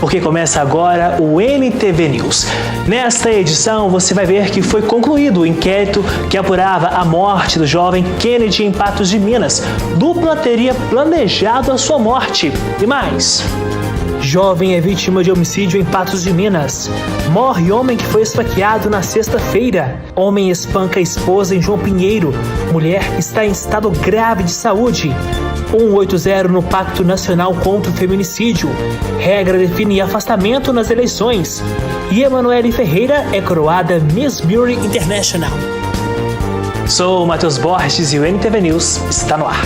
Porque começa agora o NTV News. Nesta edição você vai ver que foi concluído o inquérito que apurava a morte do jovem Kennedy em Patos de Minas. Dupla teria planejado a sua morte. E mais. Jovem é vítima de homicídio em Patos de Minas. Morre homem que foi esfaqueado na sexta-feira. Homem espanca a esposa em João Pinheiro. Mulher está em estado grave de saúde. 180 no Pacto Nacional contra o Feminicídio. Regra define afastamento nas eleições. E Emanuele Ferreira é coroada Miss Beauty International. Sou o Matheus Borges e o NTV News está no ar.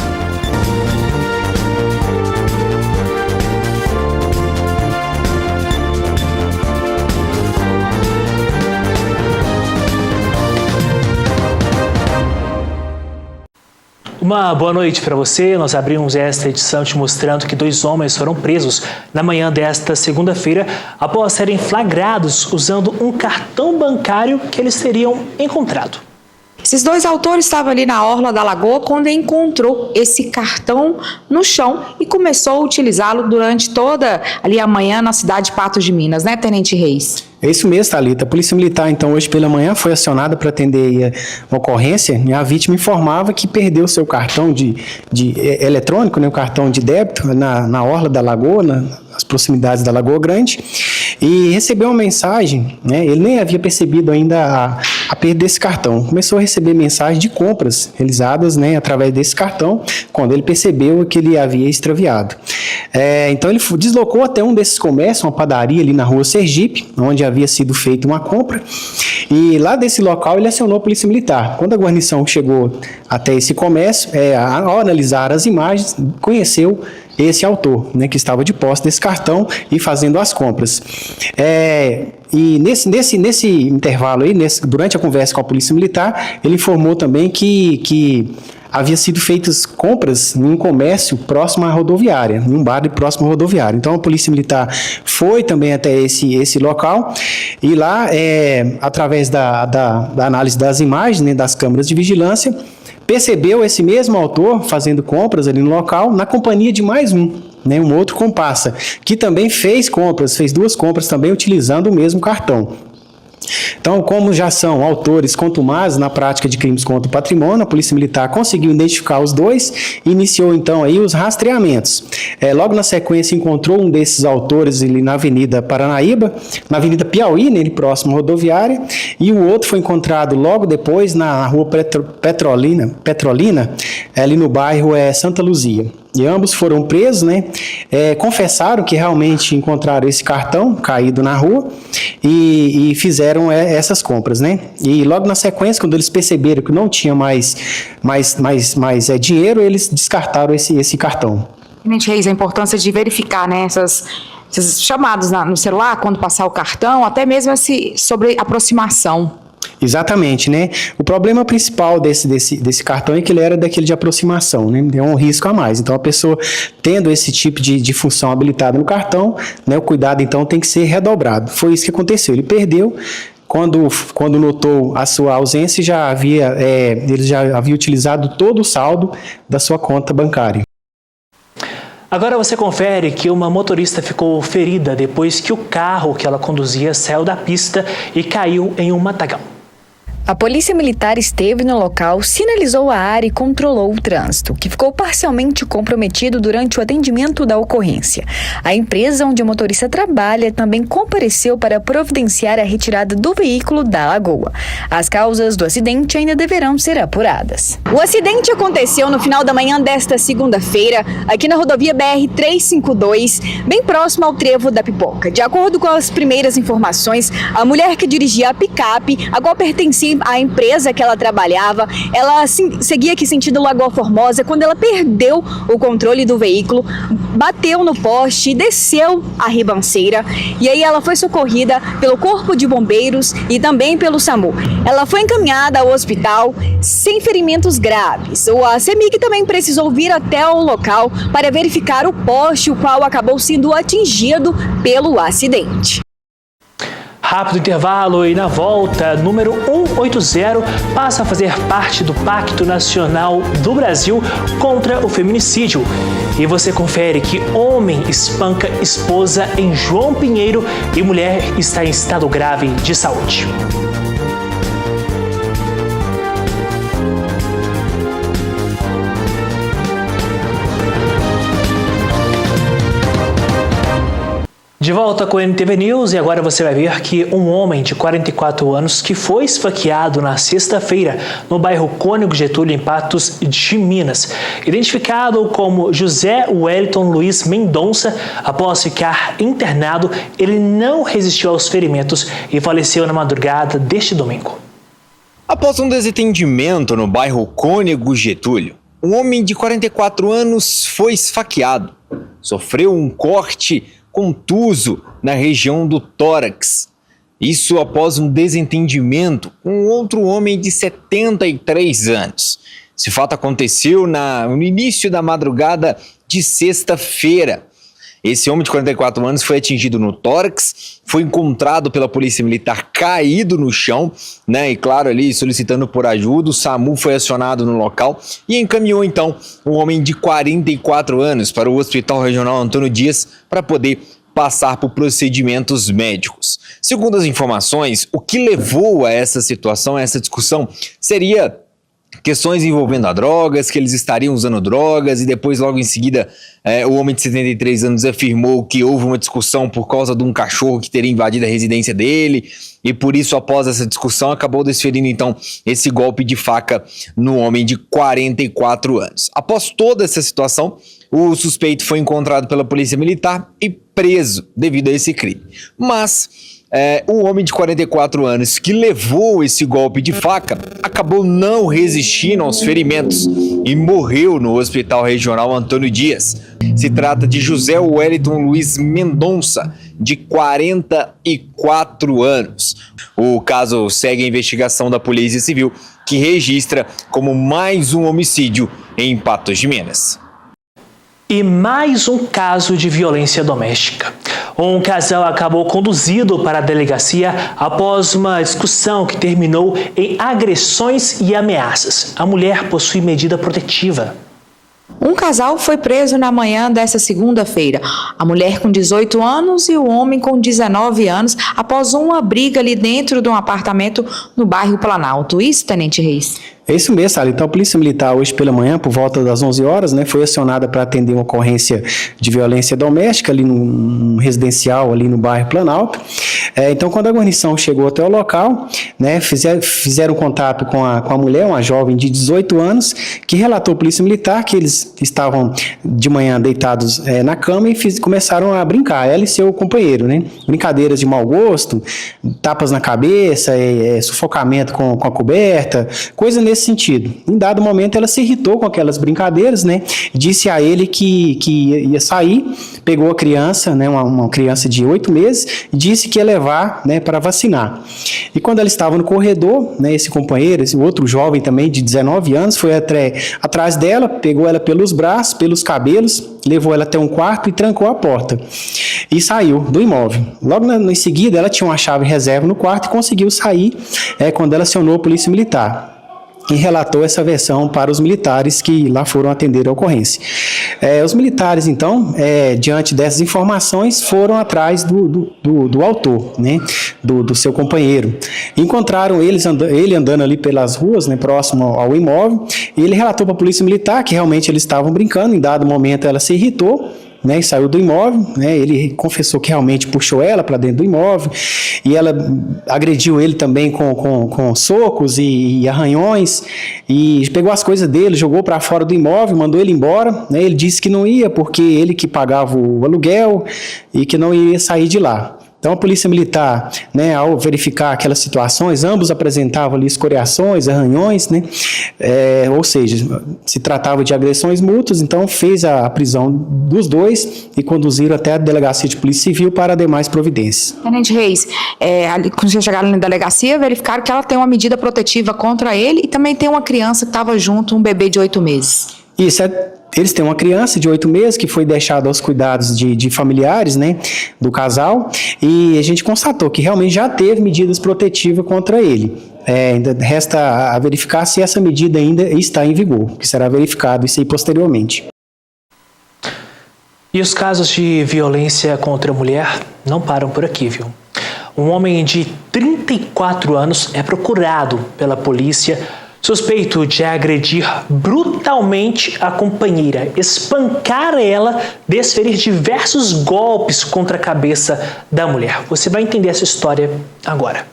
Uma boa noite para você. Nós abrimos esta edição te mostrando que 2 homens foram presos na manhã desta segunda-feira após serem flagrados usando um cartão bancário que eles teriam encontrado. Esses 2 autores estavam ali na orla da lagoa quando encontrou esse cartão no chão e começou a utilizá-lo durante toda ali a manhã na cidade de Patos de Minas, né, Tenente Reis? É isso mesmo, Thalita. A Polícia Militar, então, hoje pela manhã foi acionada para atender a ocorrência e a vítima informava que perdeu seu cartão de eletrônico, né, o cartão de débito, na orla da lagoa, nas proximidades da Lagoa Grande, e recebeu uma mensagem, né, ele nem havia percebido ainda a perda desse cartão. Começou a receber mensagem de compras realizadas, né, através desse cartão, quando ele percebeu que ele havia extraviado. Então ele deslocou até um desses comércios, uma padaria ali na rua Sergipe, onde havia sido feita uma compra, e lá desse local ele acionou a Polícia Militar. Quando a guarnição chegou até esse comércio, ao analisar as imagens, conheceu esse autor, né, que estava de posse desse cartão e fazendo as compras. E nesse intervalo aí, durante a conversa com a Polícia Militar, ele informou também que havia sido feitas compras em um comércio próximo à rodoviária, em um bar próximo à rodoviária. Então a Polícia Militar foi também até esse local e lá, através da análise das imagens, né, das câmeras de vigilância, percebeu esse mesmo autor fazendo compras ali no local, na companhia de mais um, né, um outro comparsa, que também fez 2 compras também utilizando o mesmo cartão. Então, como já são autores contumazes na prática de crimes contra o patrimônio, a Polícia Militar conseguiu identificar os 2 e iniciou então aí os rastreamentos. Logo na sequência encontrou um desses autores ali na Avenida Paranaíba, na Avenida Piauí, né, próximo à rodoviária, e o outro foi encontrado logo depois na Rua Petrolina, ali no bairro Santa Luzia. E ambos foram presos, né? Confessaram que realmente encontraram esse cartão caído na rua e fizeram essas compras, né? E logo na sequência, quando eles perceberam que não tinha mais dinheiro, eles descartaram esse cartão. Tenente Reis, a importância de verificar, né, esses chamados no celular, quando passar o cartão, até mesmo sobre aproximação. Exatamente, né? O problema principal desse cartão é que ele era daquele de aproximação, né? É um risco a mais. Então, a pessoa tendo esse tipo de função habilitada no cartão, né, o cuidado, então, tem que ser redobrado. Foi isso que aconteceu. Ele perdeu. Quando notou a sua ausência, ele já havia utilizado todo o saldo da sua conta bancária. Agora você confere que uma motorista ficou ferida depois que o carro que ela conduzia saiu da pista e caiu em um matagal. A Polícia Militar esteve no local, sinalizou a área e controlou o trânsito, que ficou parcialmente comprometido durante o atendimento da ocorrência. A empresa onde o motorista trabalha também compareceu para providenciar a retirada do veículo da lagoa. As causas do acidente ainda deverão ser apuradas. O acidente aconteceu no final da manhã desta segunda-feira, aqui na rodovia BR-352, bem próximo ao Trevo da Pipoca. De acordo com as primeiras informações, a mulher que dirigia a picape, a qual pertencia à empresa que ela trabalhava, ela seguia aqui sentido Lagoa Formosa quando ela perdeu o controle do veículo, bateu no poste e desceu a ribanceira, e aí ela foi socorrida pelo Corpo de Bombeiros e também pelo SAMU. Ela foi encaminhada ao hospital sem ferimentos graves. A CEMIG também precisou vir até o local para verificar o poste, o qual acabou sendo atingido pelo acidente. Rápido intervalo e na volta, número 180 passa a fazer parte do Pacto Nacional do Brasil contra o Feminicídio. E você confere que homem espanca esposa em João Pinheiro e mulher está em estado grave de saúde. De volta com o NTV News e agora você vai ver que um homem de 44 anos que foi esfaqueado na sexta-feira no bairro Cônego Getúlio, em Patos de Minas, identificado como José Wellington Luiz Mendonça, após ficar internado, ele não resistiu aos ferimentos e faleceu na madrugada deste domingo. Após um desentendimento no bairro Cônego Getúlio, um homem de 44 anos foi esfaqueado, sofreu um corte contuso na região do tórax. Isso após um desentendimento com outro homem de 73 anos. Esse fato aconteceu no início da madrugada de sexta-feira. Esse homem de 44 anos foi atingido no tórax, foi encontrado pela polícia militar caído no chão, e claro, ali solicitando por ajuda. O SAMU foi acionado no local e encaminhou então um homem de 44 anos para o Hospital Regional Antônio Dias para poder passar por procedimentos médicos. Segundo as informações, o que levou a essa situação, a essa discussão, seria questões envolvendo a drogas, que eles estariam usando drogas, e depois logo em seguida o homem de 73 anos afirmou que houve uma discussão por causa de um cachorro que teria invadido a residência dele, e por isso após essa discussão acabou desferindo então esse golpe de faca no homem de 44 anos. Após toda essa situação, o suspeito foi encontrado pela polícia militar e preso devido a esse crime. Mas o homem de 44 anos que levou esse golpe de faca acabou não resistindo aos ferimentos e morreu no Hospital Regional Antônio Dias. Se trata de José Wellington Luiz Mendonça, de 44 anos. O caso segue a investigação da Polícia Civil, que registra como mais um homicídio em Patos de Minas. E mais um caso de violência doméstica. Um casal acabou conduzido para a delegacia após uma discussão que terminou em agressões e ameaças. A mulher possui medida protetiva. Um casal foi preso na manhã desta segunda-feira. A mulher com 18 anos e o homem com 19 anos após uma briga ali dentro de um apartamento no bairro Planalto. Isso, Tenente Reis? É isso mesmo, Sally. Então, a Polícia Militar, hoje pela manhã, por volta das 11 horas, foi acionada para atender uma ocorrência de violência doméstica ali num residencial, ali no bairro Planalto. Então, quando a guarnição chegou até o local, fizeram contato com a mulher, uma jovem de 18 anos, que relatou à Polícia Militar que eles estavam de manhã deitados na cama e começaram a brincar, ela e seu companheiro, Brincadeiras de mau gosto, tapas na cabeça, sufocamento com a coberta, coisa nesse sentido. Em dado momento, ela se irritou com aquelas brincadeiras, disse a ele que ia sair, pegou a criança, uma criança de 8 meses, e disse que ia levar, para vacinar. E quando ela estava no corredor, esse companheiro, esse outro jovem também de 19 anos, foi atrás dela, pegou ela pelos braços, pelos cabelos, levou ela até um quarto e trancou a porta. E saiu do imóvel. Logo em seguida, ela tinha uma chave reserva no quarto e conseguiu sair quando ela acionou a Polícia Militar. E relatou essa versão para os militares que lá foram atender a ocorrência. Os militares, então, diante dessas informações, foram atrás do autor, do seu companheiro. Encontraram ele andando ali pelas ruas, próximo ao imóvel, e ele relatou para a Polícia Militar que realmente eles estavam brincando. Em dado momento, ela se irritou, e saiu do imóvel, ele confessou que realmente puxou ela para dentro do imóvel, e ela agrediu ele também com socos e arranhões, e pegou as coisas dele, jogou para fora do imóvel, mandou ele embora, ele disse que não ia, porque ele que pagava o aluguel, e que não ia sair de lá. Então, a Polícia Militar, ao verificar aquelas situações, ambos apresentavam ali escoriações, arranhões, ou seja, se tratava de agressões mútuas, então fez a prisão dos dois e conduziram até a Delegacia de Polícia Civil para demais providências. Tenente Reis, quando vocês chegaram na delegacia, verificaram que ela tem uma medida protetiva contra ele e também tem uma criança que estava junto, um bebê de 8 meses. Isso, Eles têm uma criança de 8 meses que foi deixada aos cuidados de familiares, né, do casal, e a gente constatou que realmente já teve medidas protetivas contra ele. Ainda resta a verificar se essa medida ainda está em vigor, que será verificado isso aí posteriormente. E os casos de violência contra a mulher não param por aqui, viu? Um homem de 34 anos é procurado pela polícia suspeito de agredir brutalmente a companheira, espancar ela, desferir diversos golpes contra a cabeça da mulher. Você vai entender essa história agora.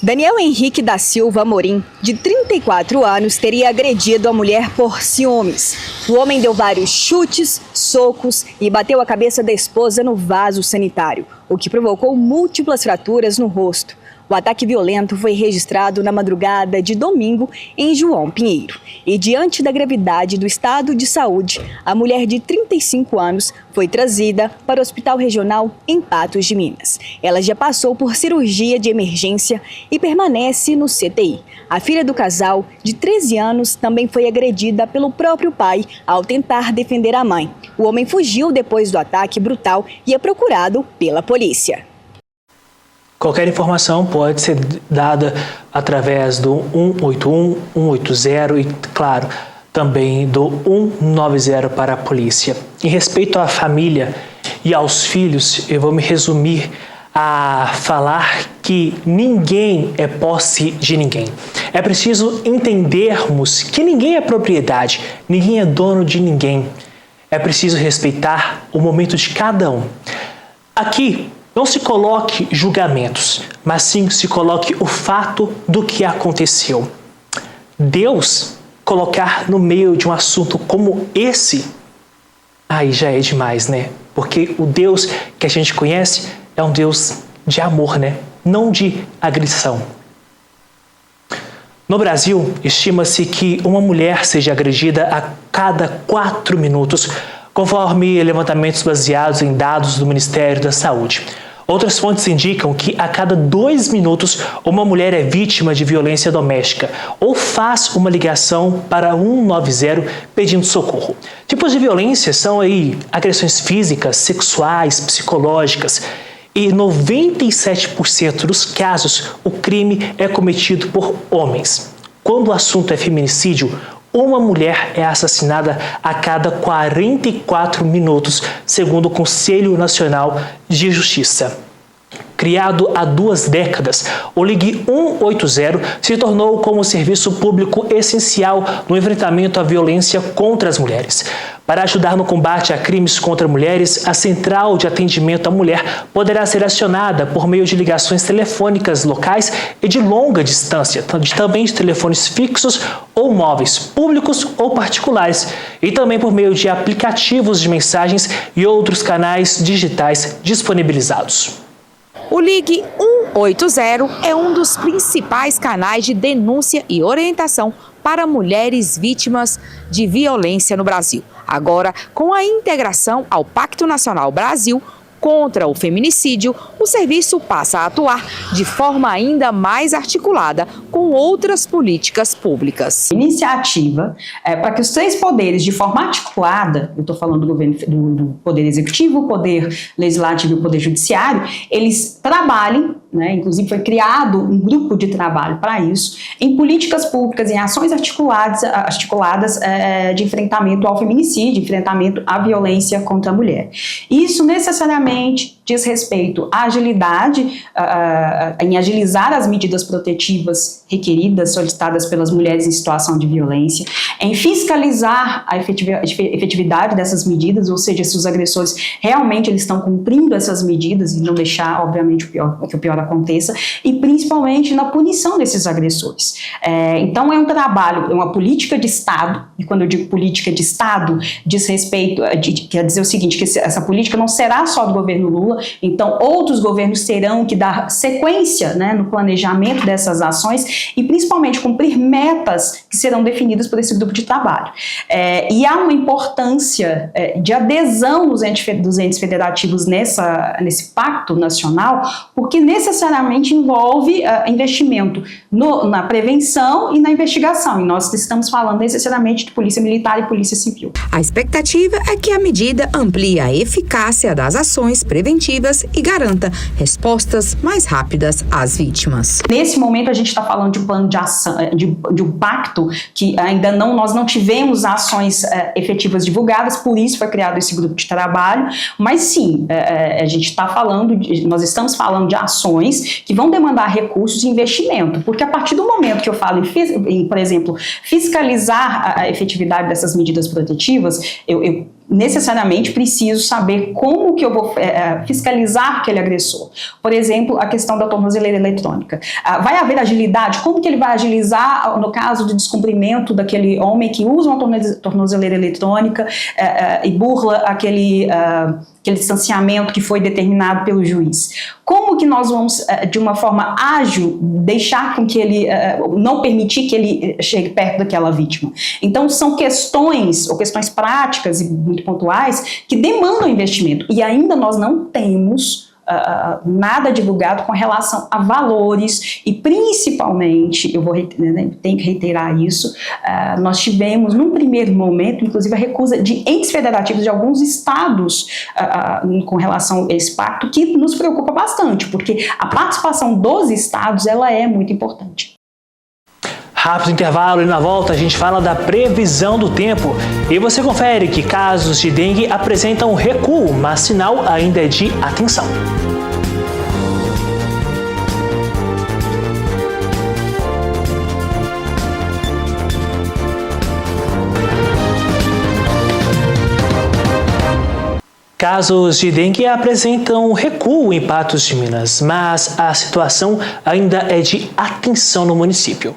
Daniel Henrique da Silva Amorim, de 34 anos, teria agredido a mulher por ciúmes. O homem deu vários chutes, socos e bateu a cabeça da esposa no vaso sanitário, o que provocou múltiplas fraturas no rosto. O ataque violento foi registrado na madrugada de domingo em João Pinheiro. E diante da gravidade do estado de saúde, a mulher de 35 anos foi trazida para o Hospital Regional em Patos de Minas. Ela já passou por cirurgia de emergência e permanece no CTI. A filha do casal, de 13 anos, também foi agredida pelo próprio pai ao tentar defender a mãe. O homem fugiu depois do ataque brutal e é procurado pela polícia. Qualquer informação pode ser dada através do 181, 180 e, claro, também do 190 para a polícia. Em respeito à família e aos filhos, eu vou me resumir a falar que ninguém é posse de ninguém. É preciso entendermos que ninguém é propriedade, ninguém é dono de ninguém. É preciso respeitar o momento de cada um. Aqui, não se coloque julgamentos, mas sim se coloque o fato do que aconteceu. Deus colocar no meio de um assunto como esse, aí já é demais, né? Porque o Deus que a gente conhece é um Deus de amor, né? Não de agressão. No Brasil, estima-se que uma mulher seja agredida a cada 4 minutos, conforme levantamentos baseados em dados do Ministério da Saúde. Outras fontes indicam que a cada 2 minutos uma mulher é vítima de violência doméstica ou faz uma ligação para 190 pedindo socorro. Tipos de violência são agressões físicas, sexuais, psicológicas. E 97% dos casos o crime é cometido por homens. Quando o assunto é feminicídio, uma mulher é assassinada a cada 44 minutos, segundo o Conselho Nacional de Justiça. Criado há 2 décadas, o Ligue 180 se tornou como serviço público essencial no enfrentamento à violência contra as mulheres. Para ajudar no combate a crimes contra mulheres, a Central de Atendimento à Mulher poderá ser acionada por meio de ligações telefônicas locais e de longa distância, também de telefones fixos ou móveis, públicos ou particulares, e também por meio de aplicativos de mensagens e outros canais digitais disponibilizados. O Ligue 180 é um dos principais canais de denúncia e orientação para mulheres vítimas de violência no Brasil. Agora, com a integração ao Pacto Nacional Brasil contra o Feminicídio, o serviço passa a atuar de forma ainda mais articulada com outras políticas públicas. Iniciativa para que os 3 poderes, de forma articulada, eu estou falando do governo, do Poder Executivo, o Poder Legislativo e o Poder Judiciário, eles trabalhem, né, inclusive foi criado um grupo de trabalho para isso, em políticas públicas, em ações articuladas de enfrentamento ao feminicídio, enfrentamento à violência contra a mulher. Isso necessariamente diz respeito à agilidade, em agilizar as medidas protetivas requeridas, solicitadas pelas mulheres em situação de violência, em fiscalizar a efetividade dessas medidas, ou seja, se os agressores realmente eles estão cumprindo essas medidas e não deixar, obviamente, que o pior aconteça, e principalmente na punição desses agressores. Então é um trabalho, é uma política de Estado, e quando eu digo política de Estado, diz respeito, quer dizer o seguinte, que essa política não será só do governo Lula, então outros governos terão que dar sequência, né, no planejamento dessas ações e principalmente cumprir metas que serão definidas por esse grupo de trabalho. E há uma importância de adesão dos entes federativos nesse pacto nacional, porque necessariamente envolve investimento na prevenção e na investigação, e nós estamos falando necessariamente de polícia militar e polícia civil. A expectativa é que a medida amplie a eficácia das ações preventivas e garanta respostas mais rápidas às vítimas. Nesse momento a gente está falando de um plano de ação, de um pacto que ainda nós não tivemos ações efetivas divulgadas, por isso foi criado esse grupo de trabalho, mas sim, nós estamos falando de ações que vão demandar recursos e investimento, porque a partir do momento que eu falo em, por exemplo, fiscalizar a efetividade dessas medidas protetivas, eu necessariamente preciso saber como que eu vou fiscalizar aquele agressor. Por exemplo, a questão da tornozeleira eletrônica. Vai haver agilidade? Como que ele vai agilizar no caso de descumprimento daquele homem que usa uma tornozeleira eletrônica e burla aquele distanciamento que foi determinado pelo juiz? Como que nós vamos, de uma forma ágil, deixar com que ele, não permitir que ele chegue perto daquela vítima? Então, são questões práticas e muito pontuais que demandam investimento. E ainda nós não temos nada divulgado com relação a valores e, principalmente, tenho que reiterar isso, nós tivemos, num primeiro momento, inclusive a recusa de entes federativos de alguns estados com relação a esse pacto, que nos preocupa bastante, porque a participação dos estados, ela é muito importante. Rápido intervalo e na volta a gente fala da previsão do tempo. E você confere que casos de dengue apresentam recuo, mas sinal ainda é de atenção. Casos de dengue apresentam recuo em Patos de Minas, mas a situação ainda é de atenção no município.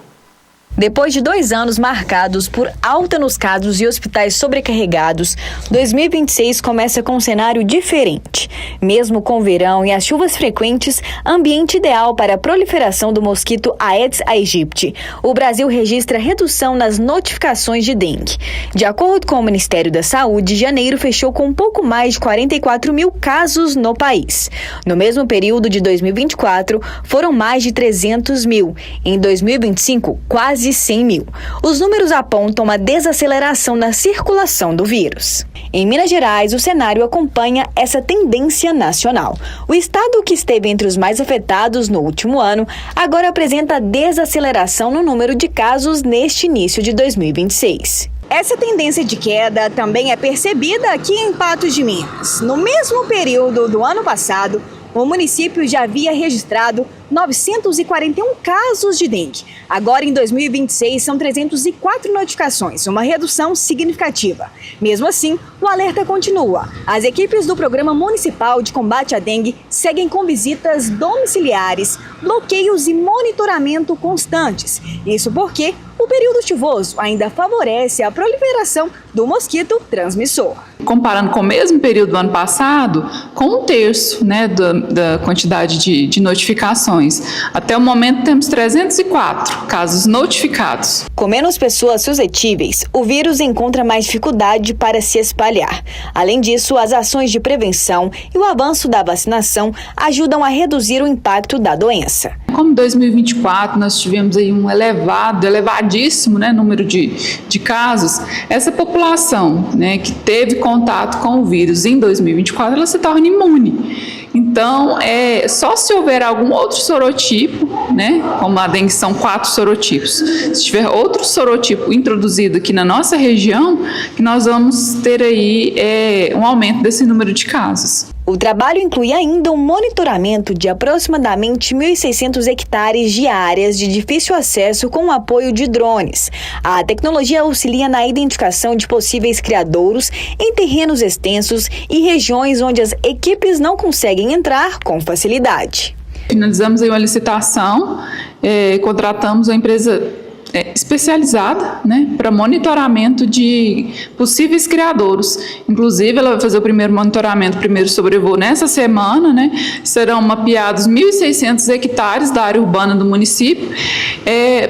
Depois de 2 anos marcados por alta nos casos e hospitais sobrecarregados, 2026 começa com um cenário diferente. Mesmo com o verão e as chuvas frequentes, ambiente ideal para a proliferação do mosquito Aedes aegypti. O Brasil registra redução nas notificações de dengue. De acordo com o Ministério da Saúde, janeiro fechou com um pouco mais de 44 mil casos no país. No mesmo período de 2024, foram mais de 300 mil. Em 2025, quase 100 mil. Os números apontam uma desaceleração na circulação do vírus. Em Minas Gerais, o cenário acompanha essa tendência nacional. O estado que esteve entre os mais afetados no último ano, agora apresenta desaceleração no número de casos neste início de 2026. Essa tendência de queda também é percebida aqui em Patos de Minas. No mesmo período do ano passado, o município já havia registrado 941 casos de dengue. Agora, em 2026, são 304 notificações, uma redução significativa. Mesmo assim, o alerta continua. As equipes do Programa Municipal de Combate à Dengue seguem com visitas domiciliares, bloqueios e monitoramento constantes. Isso porque o período chuvoso ainda favorece a proliferação do mosquito transmissor. Comparando com o mesmo período do ano passado, com 1/3, da quantidade de notificações. Até o momento temos 304 casos notificados. Com menos pessoas suscetíveis, o vírus encontra mais dificuldade para se espalhar. Além disso, as ações de prevenção e o avanço da vacinação ajudam a reduzir o impacto da doença. Como em 2024 nós tivemos aí um elevadíssimo número de casos, essa população que teve contato com o vírus em 2024, ela se torna imune. Então, só se houver algum outro sorotipo, como a dengue são 4 sorotipos, se tiver outro sorotipo introduzido aqui na nossa região, que nós vamos ter aí um aumento desse número de casos. O trabalho inclui ainda um monitoramento de aproximadamente 1.600 hectares de áreas de difícil acesso com o apoio de drones. A tecnologia auxilia na identificação de possíveis criadouros em terrenos extensos e regiões onde as equipes não conseguem entrar com facilidade. Finalizamos aí uma licitação, contratamos uma empresa especializada, né, para monitoramento de possíveis criadouros. Inclusive, ela vai fazer o primeiro monitoramento, o primeiro sobrevoo nessa semana, né, serão mapeados 1.600 hectares da área urbana do município,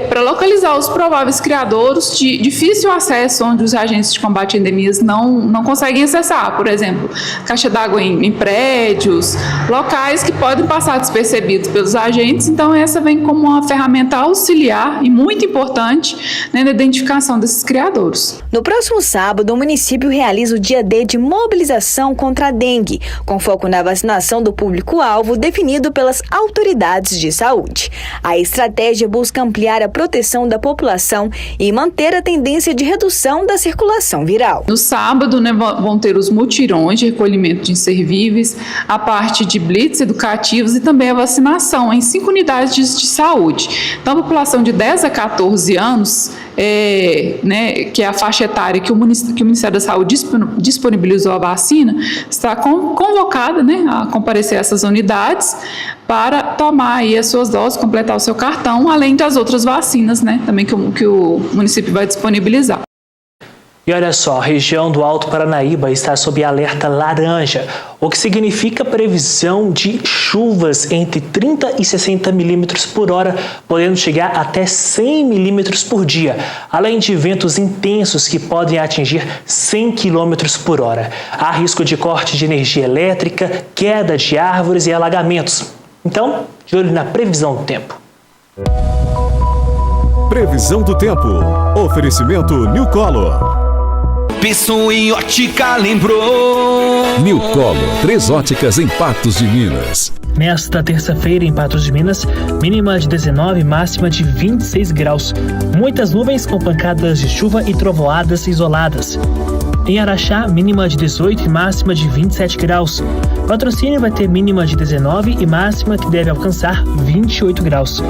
para localizar os prováveis criadouros de difícil acesso, onde os agentes de combate a endemias não conseguem acessar, por exemplo, caixa d'água em prédios, locais que podem passar despercebidos pelos agentes. Então, essa vem como uma ferramenta auxiliar e muito importante, né, na identificação desses criadouros. No próximo sábado, o município realiza o dia D de mobilização contra a dengue, com foco na vacinação do público-alvo definido pelas autoridades de saúde. A estratégia busca ampliar a proteção da população e manter a tendência de redução da circulação viral. No sábado, né, vão ter os mutirões de recolhimento de inservíveis, a parte de blitz educativos e também a vacinação em 5 unidades de saúde. Então, a população de 10 a 14 anos, né, que é a faixa etária que o Ministério da Saúde disponibilizou a vacina, está convocada, né, a comparecer a essas unidades para tomar aí as suas doses, completar o seu cartão, além das outras vacinas, né, também que o município vai disponibilizar. E olha só, a região do Alto Paranaíba está sob alerta laranja, o que significa previsão de chuvas entre 30 e 60 milímetros por hora, podendo chegar até 100 milímetros por dia, além de ventos intensos que podem atingir 100 quilômetros por hora. Há risco de corte de energia elétrica, queda de árvores e alagamentos. Então, de olho na previsão do tempo. Previsão do tempo. Oferecimento New Color. Pensou em ótica, lembrou. New Color, 3 óticas em Patos de Minas. Nesta terça-feira, em Patos de Minas, mínima de 19, máxima de 26 graus. Muitas nuvens com pancadas de chuva e trovoadas isoladas. Em Araxá, mínima de 18 e máxima de 27 graus. Patrocínio vai ter mínima de 19 e máxima que deve alcançar 28 graus.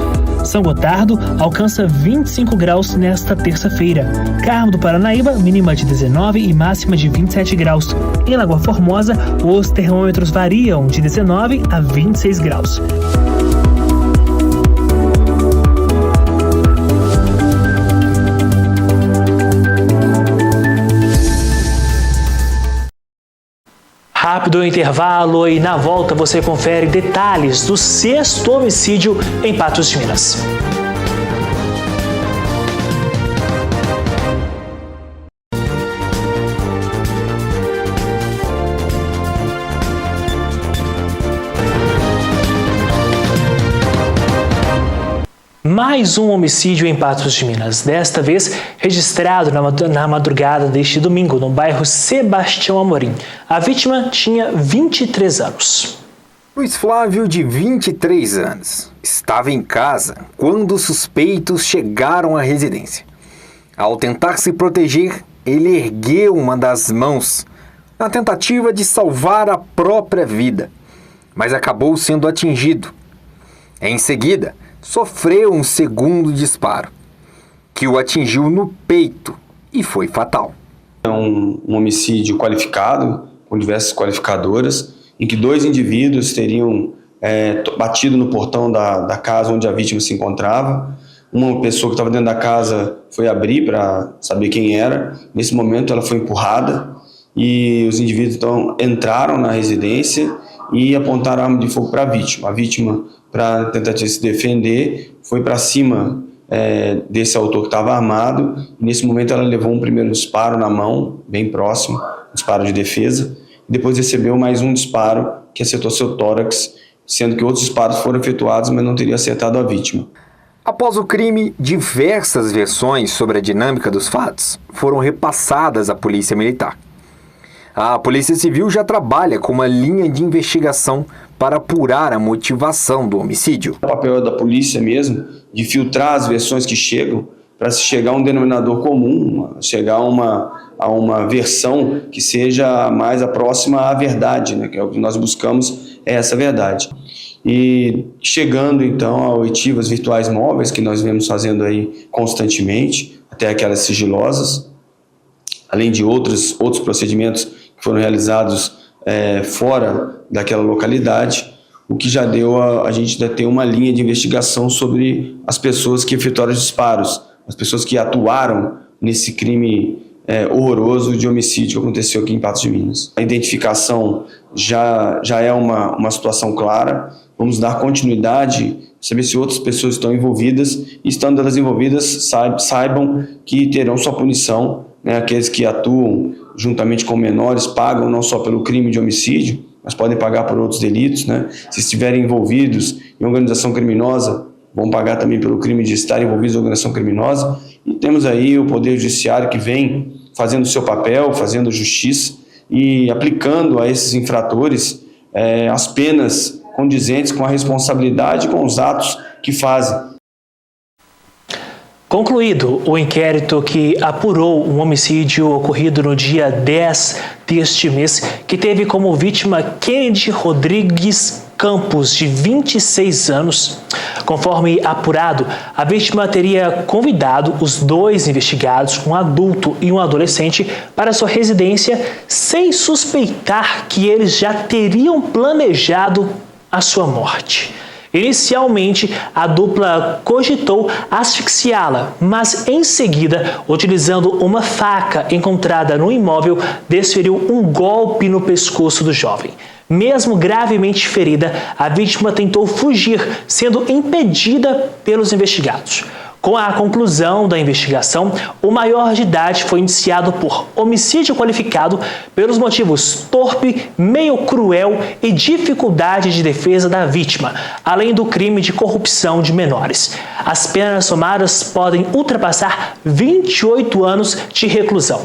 São Gotardo alcança 25 graus nesta terça-feira. Carmo do Paranaíba, mínima de 19 e máxima de 27 graus. Em Lagoa Formosa, os termômetros variam de 19 a 26 graus. Rápido intervalo e na volta você confere detalhes do 6º homicídio em Patos de Minas. Mais um homicídio em Patos de Minas, desta vez registrado na madrugada deste domingo, no bairro Sebastião Amorim. A vítima tinha 23 anos. Luiz Flávio, de 23 anos, estava em casa quando os suspeitos chegaram à residência. Ao tentar se proteger, ele ergueu uma das mãos, na tentativa de salvar a própria vida, mas acabou sendo atingido. Em seguida, sofreu um segundo disparo, que o atingiu no peito e foi fatal. É um homicídio qualificado, com diversas qualificadoras, em que 2 indivíduos teriam batido no portão da casa onde a vítima se encontrava. Uma pessoa que estava dentro da casa foi abrir para saber quem era. Nesse momento ela foi empurrada e os indivíduos então entraram na residência e apontaram a arma de fogo para a vítima. A vítima, para tentar se defender, foi para cima desse autor que estava armado. E nesse momento ela levou um primeiro disparo na mão, bem próximo, disparo de defesa. Depois recebeu mais um disparo que acertou seu tórax, sendo que outros disparos foram efetuados, mas não teria acertado a vítima. Após o crime, diversas versões sobre a dinâmica dos fatos foram repassadas à Polícia Militar. A Polícia Civil já trabalha com uma linha de investigação para apurar a motivação do homicídio. O papel da polícia mesmo, de filtrar as versões que chegam, para se chegar a um denominador comum, chegar a uma versão que seja mais próxima à verdade, né? Que é o que nós buscamos, é essa verdade. E chegando então a oitivas virtuais móveis, que nós vemos fazendo aí constantemente, até aquelas sigilosas, além de outros procedimentos que foram realizados fora daquela localidade, o que já deu a gente já ter uma linha de investigação sobre as pessoas que efetuaram os disparos, as pessoas que atuaram nesse crime horroroso de homicídio que aconteceu aqui em Patos de Minas. A identificação já é uma situação clara. Vamos dar continuidade, saber se outras pessoas estão envolvidas, e estando elas envolvidas, saibam que terão sua punição, né? Aqueles que atuam juntamente com menores pagam não só pelo crime de homicídio, mas podem pagar por outros delitos, né? Se estiverem envolvidos em organização criminosa, vão pagar também pelo crime de estar envolvidos em organização criminosa. E temos aí o Poder Judiciário que vem fazendo o seu papel, fazendo justiça e aplicando a esses infratores as penas condizentes com a responsabilidade e com os atos que fazem. Concluído o inquérito que apurou um homicídio ocorrido no dia 10 deste mês, que teve como vítima Kennedy Rodrigues Campos, de 26 anos. Conforme apurado, a vítima teria convidado os 2 investigados, um adulto e um adolescente, para sua residência sem suspeitar que eles já teriam planejado a sua morte. Inicialmente, a dupla cogitou asfixiá-la, mas em seguida, utilizando uma faca encontrada no imóvel, desferiu um golpe no pescoço do jovem. Mesmo gravemente ferida, a vítima tentou fugir, sendo impedida pelos investigados. Com a conclusão da investigação, o maior de idade foi indiciado por homicídio qualificado pelos motivos torpe, meio cruel e dificuldade de defesa da vítima, além do crime de corrupção de menores. As penas somadas podem ultrapassar 28 anos de reclusão.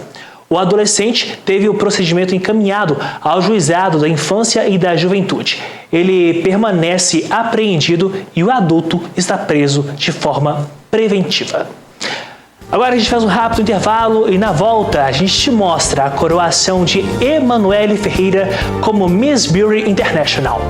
O adolescente teve o procedimento encaminhado ao Juizado da Infância e da Juventude. Ele permanece apreendido e o adulto está preso de forma preventiva. Agora a gente faz um rápido intervalo e na volta a gente te mostra a coroação de Emanuele Ferreira como Miss Beauty International.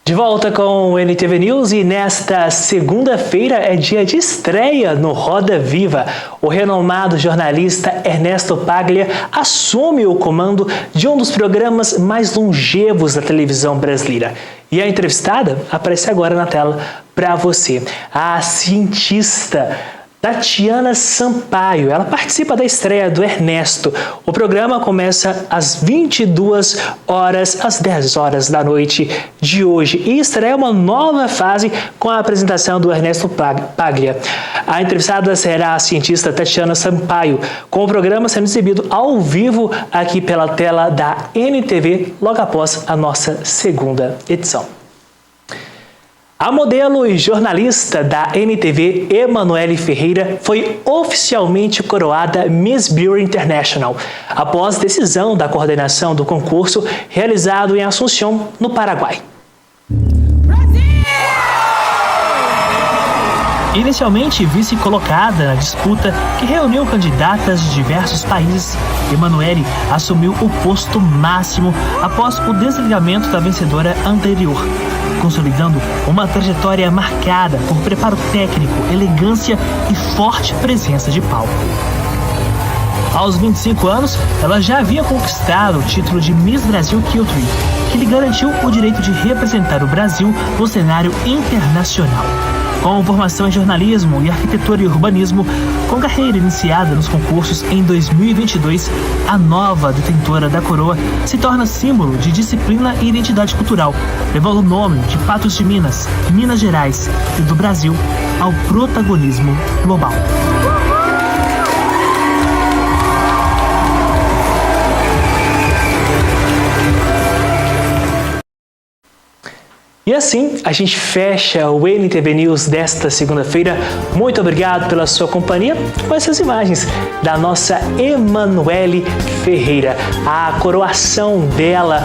De volta com o NTV News e nesta segunda-feira é dia de estreia no Roda Viva. O renomado jornalista Ernesto Paglia assume o comando de um dos programas mais longevos da televisão brasileira. E a entrevistada aparece agora na tela para você. A cientista Tatiana Sampaio, ela participa da estreia do Ernesto. O programa começa às 22 horas, às 10 horas da noite de hoje e estreia uma nova fase com a apresentação do Ernesto Paglia. A entrevistada será a cientista Tatiana Sampaio, com o programa sendo exibido ao vivo aqui pela tela da NTV, logo após a nossa segunda edição. A modelo e jornalista da NTV, Emanuele Ferreira, foi oficialmente coroada Miss Beauty International, após decisão da coordenação do concurso realizado em Assunção, no Paraguai. Inicialmente vice-colocada na disputa que reuniu candidatas de diversos países, Emanuele assumiu o posto máximo após o desligamento da vencedora anterior, consolidando uma trajetória marcada por preparo técnico, elegância e forte presença de palco. Aos 25 anos, ela já havia conquistado o título de Miss Brasil Culture, que lhe garantiu o direito de representar o Brasil no cenário internacional. Com formação em jornalismo e arquitetura e urbanismo, com carreira iniciada nos concursos em 2022, a nova detentora da coroa se torna símbolo de disciplina e identidade cultural, levando o nome de Patos de Minas, Minas Gerais e do Brasil ao protagonismo global. E assim, a gente fecha o NTV News desta segunda-feira. Muito obrigado pela sua companhia com essas imagens da nossa Emanuele Ferreira. A coroação dela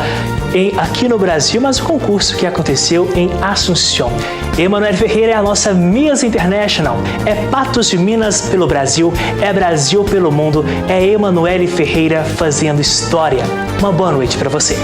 aqui no Brasil, mas o concurso que aconteceu em Assunção. Emanuele Ferreira é a nossa Miss International. É Patos de Minas pelo Brasil, é Brasil pelo mundo. É Emanuele Ferreira fazendo história. Uma boa noite para você.